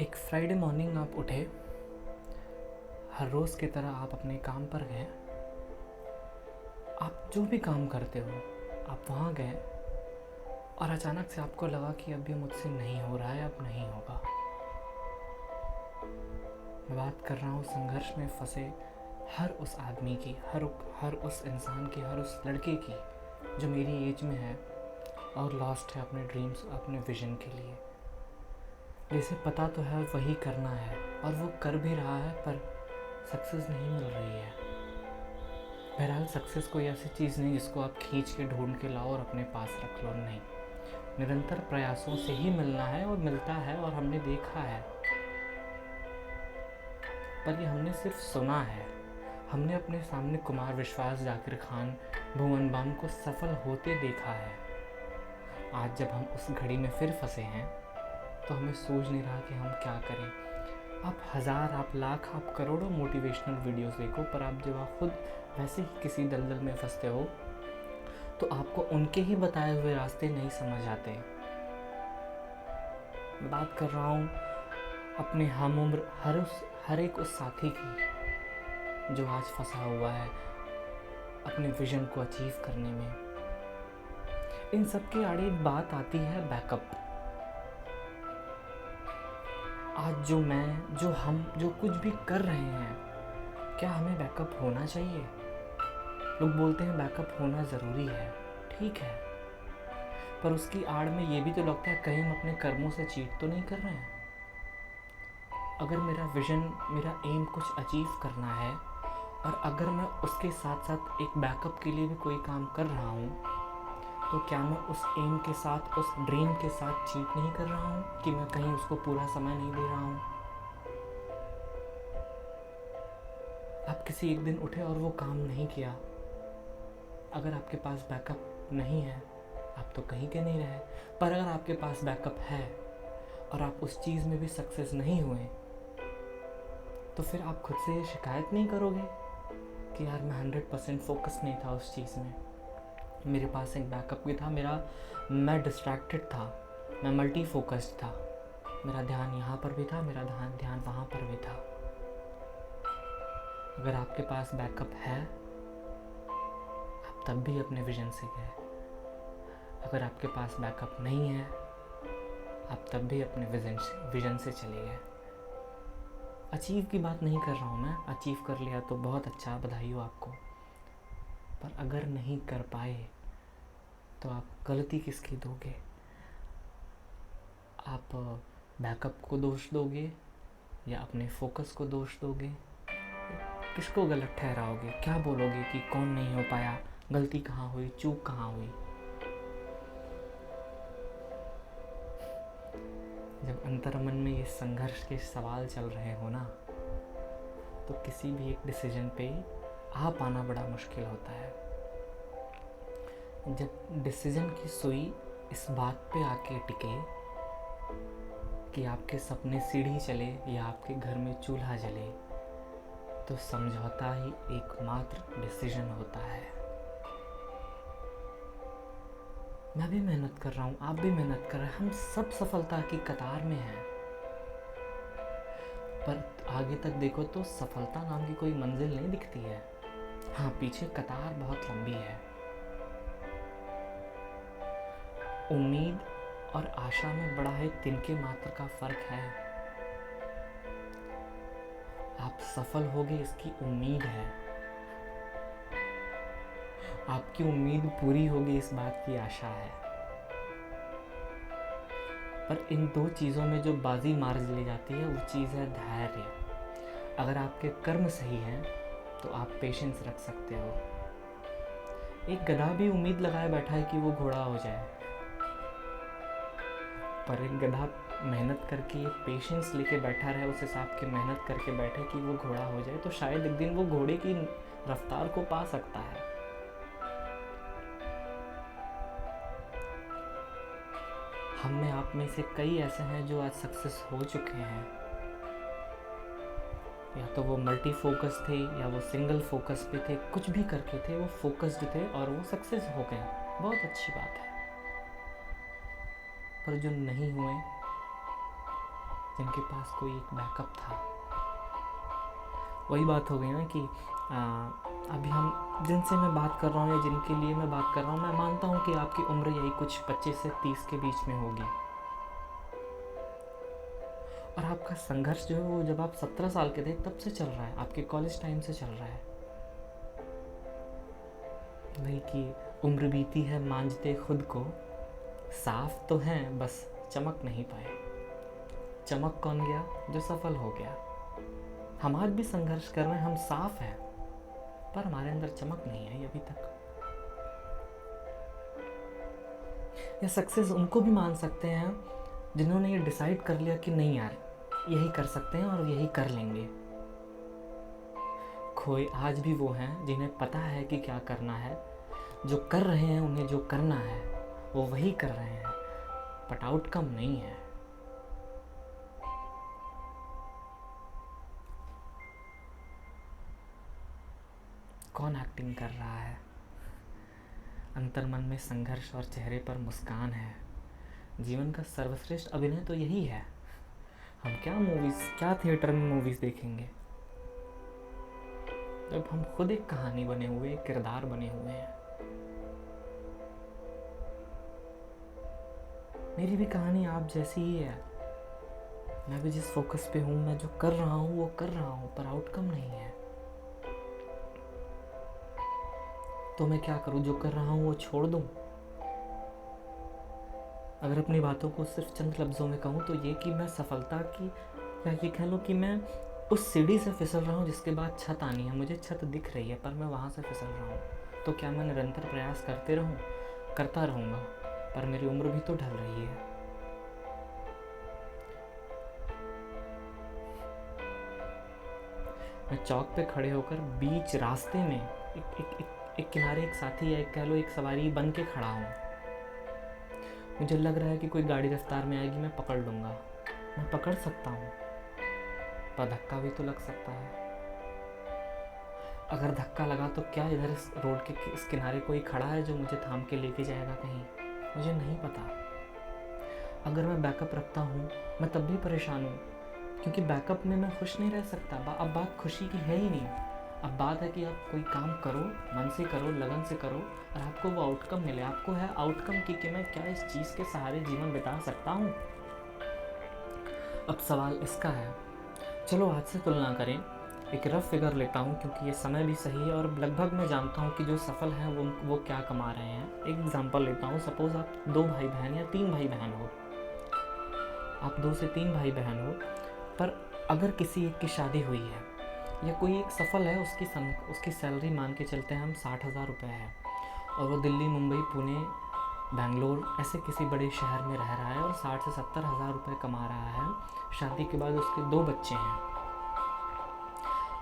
एक Friday morning आप उठे, हर रोज़ की तरह आप अपने काम पर गए। आप जो भी काम करते हो आप वहाँ गए और अचानक से आपको लगा कि अब ये मुझसे नहीं हो रहा है, अब नहीं होगा। मैं बात कर रहा हूँ संघर्ष में फंसे हर उस आदमी की, हर उस इंसान की, हर उस लड़के की जो मेरी एज में है और लॉस्ट है अपने ड्रीम्स, अपने विजन के लिए। जिसे पता तो है वही करना है और वो कर भी रहा है, पर सक्सेस नहीं मिल रही है। बहरहाल सक्सेस कोई ऐसी चीज़ नहीं जिसको आप खींच के ढूंढ के लाओ और अपने पास रख लो, नहीं। निरंतर प्रयासों से ही मिलना है और मिलता है, और हमने देखा है। पर ये हमने सिर्फ सुना है। हमने अपने सामने कुमार विश्वास, जाकिर खान, भुवन बाम को सफल होते देखा है। आज जब हम उस घड़ी में फिर फंसे हैं तो हमें सूझ नहीं रहा कि हम क्या करें। आप हज़ार, आप लाख, आप करोड़ों मोटिवेशनल वीडियोस देखो, पर आप जब आप खुद वैसे ही किसी दलदल में फंसते हो तो आपको उनके ही बताए हुए रास्ते नहीं समझ आते। बात कर रहा हूँ अपने हम उम्र हर एक उस साथी की जो आज फंसा हुआ है अपने विजन को अचीव करने में। इन सब के आड़े एक बात आती है, बैकअप। आज जो कुछ भी कर रहे हैं, क्या हमें बैकअप होना चाहिए? लोग बोलते हैं बैकअप होना ज़रूरी है, ठीक है, पर उसकी आड़ में ये भी तो लगता है कहीं हम अपने कर्मों से चीट तो नहीं कर रहे हैं। अगर मेरा विज़न, मेरा एम कुछ अचीव करना है और अगर मैं उसके साथ साथ एक बैकअप के लिए भी कोई काम कर रहा हूँ, तो क्या मैं उस एम के साथ, उस ड्रीम के साथ चीट नहीं कर रहा हूँ कि मैं कहीं उसको पूरा समय नहीं दे रहा हूँ? आप किसी एक दिन उठे और वो काम नहीं किया, अगर आपके पास बैकअप नहीं है आप तो कहीं के नहीं रहे। पर अगर आपके पास बैकअप है और आप उस चीज़ में भी सक्सेस नहीं हुए, तो फिर आप खुद से ये शिकायत नहीं करोगे कि यार मैं 100% फोकस नहीं था उस चीज़ में। मेरे पास एक बैकअप भी था, मैं डिस्ट्रैक्टेड था, मैं मल्टी फोकस्ड था, मेरा ध्यान यहाँ पर भी था, मेरा ध्यान वहाँ पर भी था। अगर आपके पास बैकअप है आप तब भी अपने विजन से गए। अगर आपके पास बैकअप नहीं है आप तब भी अपने विजन से चले गए। अचीव की बात नहीं कर रहा हूँ मैं, अचीव कर लिया तो बहुत अच्छा, बधाई हो आपको। पर अगर नहीं कर पाए तो आप गलती किसकी दोगे? आप बैकअप को दोष दोगे या अपने फोकस को दोष दोगे? किसको गलत ठहराओगे? क्या बोलोगे कि कौन नहीं हो पाया, गलती कहाँ हुई, चूक कहाँ हुई? जब अंतर्मन में ये संघर्ष के सवाल चल रहे हो ना, तो किसी भी एक डिसीजन पे आ पाना बड़ा मुश्किल होता है। जब डिसीजन की सुई इस बात पे आके टिके कि आपके सपने सीढ़ी चले या आपके घर में चूल्हा जले, तो समझौता ही एकमात्र डिसीजन होता है। मैं भी मेहनत कर रहा हूँ, आप भी मेहनत कर रहे हैं, हम सब सफलता की कतार में हैं। पर आगे तक देखो तो सफलता नाम की कोई मंजिल नहीं दिखती है। हाँ, पीछे कतार बहुत लंबी है। उम्मीद और आशा में बड़ा है तिनके मात्र का फर्क है। आप सफल होगे इसकी उम्मीद है, आपकी उम्मीद पूरी होगी इस बात की आशा है। पर इन दो चीज़ों में जो बाजी मार ले जाती है वो चीज़ है धैर्य। अगर आपके कर्म सही हैं तो आप पेशेंस रख सकते हो। एक गधा भी उम्मीद लगाए बैठा है कि वो घोड़ा हो जाए, पर एक गधा मेहनत करके, पेशेंस लेके बैठा रहे, उस हिसाब की मेहनत करके बैठे कि वो घोड़ा हो जाए, तो शायद एक दिन वो घोड़े की रफ्तार को पा सकता है। हम में, आप में से कई ऐसे हैं जो आज सक्सेस हो चुके हैं। या तो वो मल्टी फोकस थे या वो सिंगल फोकस पे थे, कुछ भी करके थे, वो फोकस्ड थे और वो सक्सेस हो गए। बहुत अच्छी बात है। पर जो नहीं हुए, जिनके पास कोई एक बैकअप था। वही बात हो गई ना कि अभी हम जिनसे मैं बात कर रहा हूँ या जिनके लिए मैं बात कर रहा हूँ, मैं मानता हूँ कि आपकी उम्र यही कुछ 25 से 30 के बीच में होगी, और आपका संघर्ष जो है वो जब आप 17 साल के थे तब से चल रहा है, आपके कॉलेज टाइम से चल रहा है। वही कि उम्र बीती है मांझते खुद को, साफ तो हैं बस चमक नहीं पाए। चमक कौन गया? जो सफल हो गया। हम आज भी संघर्ष कर रहे हैं, हम साफ हैं पर हमारे अंदर चमक नहीं आई अभी तक। या सक्सेस उनको भी मान सकते हैं जिन्होंने ये डिसाइड कर लिया कि नहीं यार, यही कर सकते हैं और यही कर लेंगे। खोए आज भी वो हैं जिन्हें पता है कि क्या करना है, जो कर रहे हैं, उन्हें जो करना है वो वही कर रहे हैं, बट आउटकम नहीं है। कौन एक्टिंग कर रहा है? अंतर्मन में संघर्ष और चेहरे पर मुस्कान है। जीवन का सर्वश्रेष्ठ अभिनय तो यही है। हम क्या थिएटर में मूवीज देखेंगे जब हम खुद एक कहानी बने हुए, एक किरदार बने हुए हैं। मेरी भी कहानी आप जैसी ही है। मैं भी जिस फोकस पे हूँ, मैं जो कर रहा हूँ वो कर रहा हूँ, पर आउटकम नहीं है। तो मैं क्या करूँ? जो कर रहा हूँ वो छोड़ दूँ? अगर अपनी बातों को सिर्फ चंद लफ्ज़ों में कहूँ तो ये कि मैं सफलता की, या ये कह लो कि मैं उस सीढ़ी से फिसल रहा हूँ जिसके बाद छत आनी है। मुझे छत दिख रही है पर मैं वहाँ से फिसल रहा हूँ। तो क्या मैं निरंतर प्रयास करते रहूँ? करता रहूँगा, पर मेरी उम्र भी तो ढल रही है। मैं चौक पे खड़े होकर बीच रास्ते में एक किनारे एक साथी या एक कह लो एक सवारी बन के खड़ा हूँ। मुझे लग रहा है कि कोई गाड़ी रफ्तार में आएगी, मैं पकड़ लूँगा। मैं पकड़ सकता हूँ, पर धक्का भी तो लग सकता है। अगर धक्का लगा तो क्या इधर इस रोड के इस किनारे कोई खड़ा है जो मुझे थाम के लेके जाएगा कहीं? मुझे नहीं पता। अगर मैं बैकअप रखता हूँ मैं तब भी परेशान हूँ, क्योंकि बैकअप में मैं खुश नहीं रह सकता। अब बात खुशी की है ही नहीं। अब बात है कि आप कोई काम करो, मन से करो, लगन से करो, और आपको वो आउटकम मिले। आपको है आउटकम की कि मैं क्या इस चीज़ के सहारे जीवन बिता सकता हूँ। अब सवाल इसका है, चलो आज से तुलना करें। एक रफ फिगर लेता हूँ क्योंकि ये समय भी सही है और लगभग मैं जानता हूँ कि जो सफल हैं वो क्या कमा रहे हैं। एक एग्जांपल लेता हूँ। सपोज़ आप 2 भाई बहन या 3 भाई बहन हो। आप 2 से 3 भाई बहन हो, पर अगर किसी एक की शादी हुई है या कोई एक सफल है, उसकी सैलरी मान के चलते हैं हम 60,000 रुपये है, और वो दिल्ली, मुंबई, पुणे, बेंगलोर ऐसे किसी बड़े शहर में रह रहा है और 60 से 70,000 रुपये कमा रहा है। शादी के बाद उसके 2 बच्चे हैं।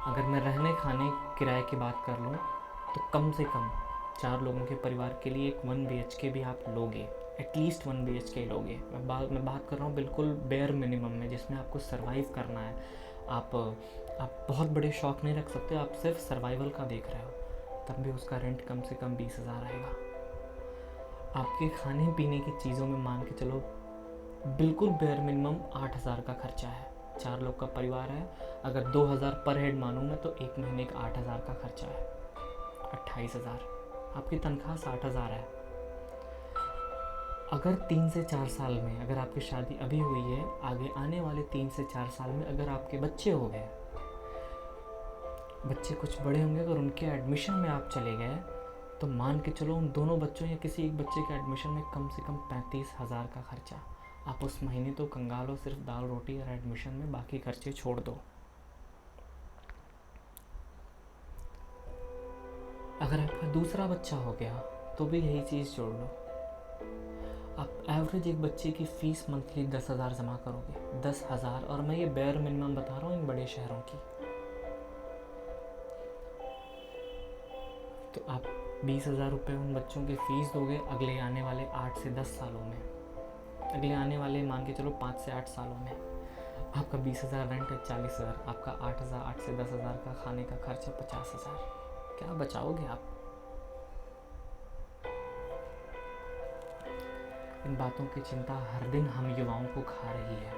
अगर मैं रहने खाने किराए की बात कर लूँ तो कम से कम 4 लोगों के परिवार के लिए एक 1 BHK भी आप लोगे, एटलीस्ट 1 BHK लोगे। मैं बात कर रहा हूँ बिल्कुल बेयर मिनिमम में, जिसमें आपको सर्वाइव करना है। आप बहुत बड़े शौक नहीं रख सकते, आप सिर्फ सर्वाइवल का देख रहे हो, तब भी उसका रेंट कम से कम 20,000 आएगा। आपके खाने पीने की चीज़ों में मान के चलो बिल्कुल बेयर मिनिमम 8,000 का खर्चा है। 4 लोग का परिवार है, अगर 2,000 पर हेड मानूँ मैं तो एक महीने का 8,000 का खर्चा है, 28,000। आपकी तनख्वाह 60,000 है। अगर 3 से 4 साल में, अगर आपकी शादी अभी हुई है, आगे आने वाले 3 से 4 साल में अगर आपके बच्चे हो गए, बच्चे कुछ बड़े होंगे, अगर उनके एडमिशन में आप चले गए तो मान के चलो उन दोनों बच्चों या किसी एक बच्चे के एडमिशन में कम से कम 35,000 का खर्चा। आप उस महीने तो कंगाल हो, सिर्फ दाल रोटी और एडमिशन में, बाकी खर्चे छोड़ दो। अगर आपका दूसरा बच्चा हो गया तो भी यही चीज़ जोड़ लो। आप एवरेज एक बच्चे की फ़ीस मंथली 10,000 जमा करोगे, 10,000, और मैं ये बेयर मिनिमम बता रहा हूँ इन बड़े शहरों की। तो आप 20,000 रुपये उन बच्चों की फ़ीस दोगे अगले आने वाले 8 से 10 सालों में। अगले आने वाले मान के चलो 5 से 8 सालों में आपका 20,000 रेंट है, 40,000, आपका 8 से 10,000 का खाने का खर्चा 50,000। क्या बचाओगे आप? इन बातों की चिंता हर दिन हम युवाओं को खा रही है।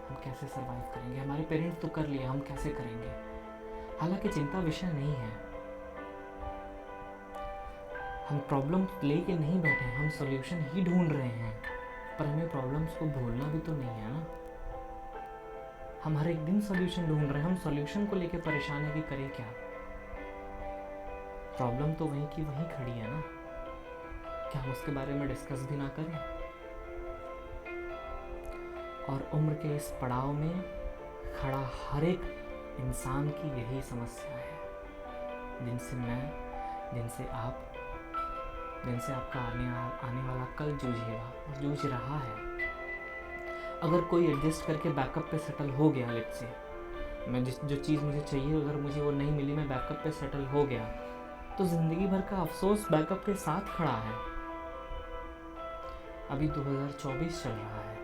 हम कैसे सर्वाइव करेंगे, हमारे पेरेंट्स तो कर लिए, हम कैसे करेंगे। हालांकि चिंता विषय नहीं है, हम प्रॉब्लम लेके नहीं बैठे, हम सॉल्यूशन ही ढूंढ रहे हैं। पर हमें प्रॉब्लम्स को भूलना भी तो नहीं है ना। हम हर एक दिन सॉल्यूशन ढूंढ रहे हैं, हम सॉल्यूशन को लेके परेशान है कि करें क्या। प्रॉब्लम तो वहीं की वहीं खड़ी है ना, क्या हम उसके बारे में डिस्कस भी ना करें। और उम्र के इस पड़ाव में खड़ा हर एक इंसान की यही समस्या है, जिनसे मैं, जिनसे आप, जिनसे आपका आने वाला कल जूझेगा और जूझ रहा है। अगर कोई एडजस्ट करके बैकअप पे सेटल हो गया, लेट्स से मैं जो चीज़ मुझे चाहिए अगर मुझे वो नहीं मिली, मैं बैकअप पे सेटल हो गया, तो ज़िंदगी भर का अफसोस बैकअप के साथ खड़ा है। अभी 2024 चल रहा है,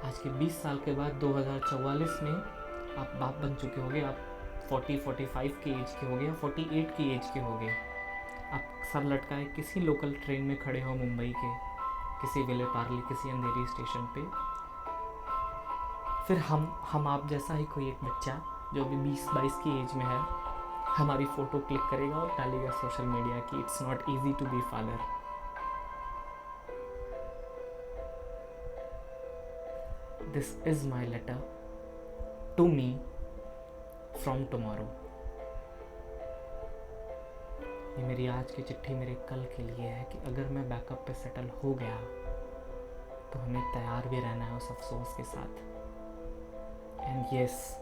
आज के 20 साल के बाद 2044 में आप बाप बन चुके होगे, आप 40-45 की एज के हो गए, 48 की एज के हो गए। आप सर लटकाए किसी लोकल ट्रेन में खड़े हो मुंबई के किसी विले पार्ले, किसी अंधेरी स्टेशन पे, फिर हम आप जैसा ही कोई एक बच्चा जो अभी 20-22 की एज में है हमारी फ़ोटो क्लिक करेगा और डालेगा सोशल मीडिया की it's not easy to be father. This is my letter to me from tomorrow. ये मेरी आज की चिट्ठी मेरे कल के लिए है कि अगर मैं बैकअप पे सेटल हो गया तो हमें तैयार भी रहना है उस अफसोस के साथ। And yes,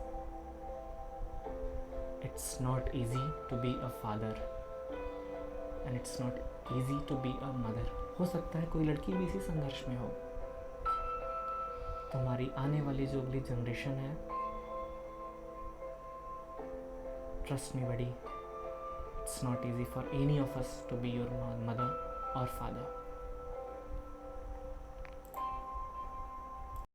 it's not easy to be a father and it's not easy to be a mother। हो सकता है कोई लड़की भी इसी संघर्ष में हो। तो हमारी आने वाली जो अगली जनरेशन है, trust me buddy, it's not easy for any of us to be your mother or father।